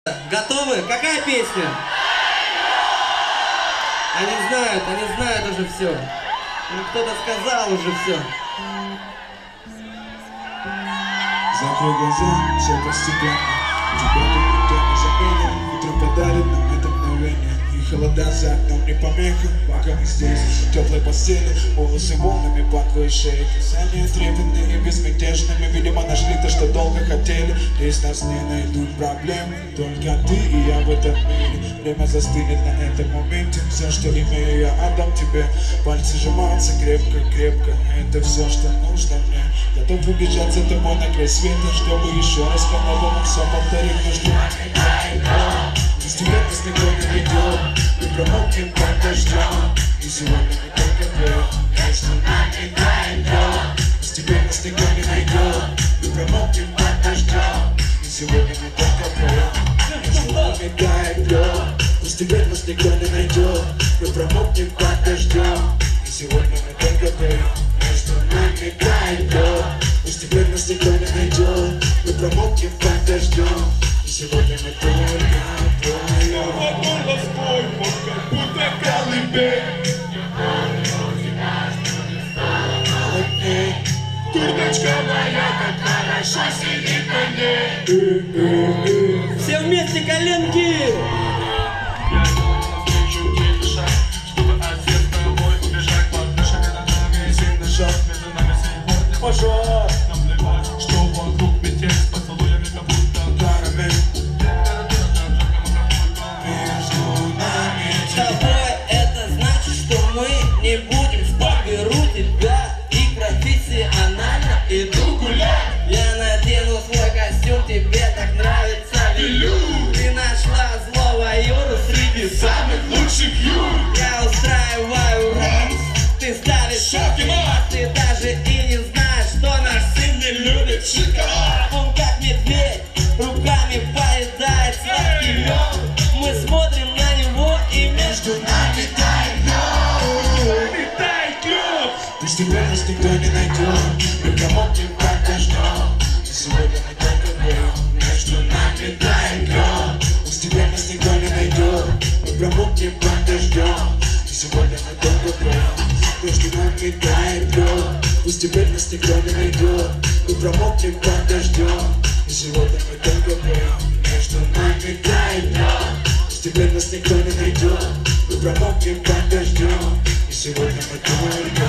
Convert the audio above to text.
Готовы? Какая песня? Они знают уже все. Кто-то сказал уже все. Закрой глаза, все постепенно. Тебя тут никто не заменит. Утро подарит нам это мгновение. И холода за окном не помеха. Пока мы здесь, в теплой постели. Волосы волнами по твоей шее. Касания трепетные, безмятежными. Видимо, нашли то, что долго хотели. Здесь нас не найдут проблемы. Только ты и я в этом мире. Время застынет на этом моменте. Все, что имею, я отдам тебе. Пальцы сжимаются крепко-крепко. Это все, что нужно мне. Готов убежать за тобой на край света, чтобы еще раз по-новому все повторить между нами. Без тебя нас никто не ведет. Мы промокнем под дождем. И сегодня мы только вдвоем. Между нами найдем. Без тебя нас никто не найдет. Мы промокнем под дождем. И сегодня мы только вдвоем. Между нами найдем. Без тебя нас никто не найдет. Мы промокнем под дождем. И сегодня мы только вдвоем. Между нами найдем. Пусть теперь нас никто не найдет. Мы промокнем под дождем. И сегодня мы только вдвоем. Подула в твой бок, как будто колыбель. Курточка моя так хорошо сидит на ней. Все вместе коленки! Я навстречу тебе шаг, чтобы ответ с тобой убежать. Под нашими ногами сильный шаг. Между нами сегодня пожар. Нам плевать, что вокруг метель. С поцелуями как будто карамель. Между нами С тобой это значит, что мы не будем спать. Беру тебя и профессионально иду гулять. Я надену свой костюм, тебе так нравится велюр. Ты нашла злого Юру среди самых лучших Юр. Я устраиваю раз, ты ставишь шоки мат. Ты даже и не знаешь, что наш сын не любит шоколад. Он как медведь, руками поедает сладкий лед. Мы смотрим на него и между нами тает лед. Тает лед. Пусть теперь нас никто не найдет. Мы промокнем под дождем. И сегодня мы только вдвоем. Между нами тает лед. Пусть теперь нас никто не найдет. Мы промокнем под дождем. И сегодня мы только вдвоем. Между нами тает лед. Пусть теперь нас никто не найдет. Мы промокнем под дождем. И сегодня мы только вдвоем. Между нами тает лед. Пусть теперь нас никто не найдет. Мы промокнем под дождем. И сегодня мы только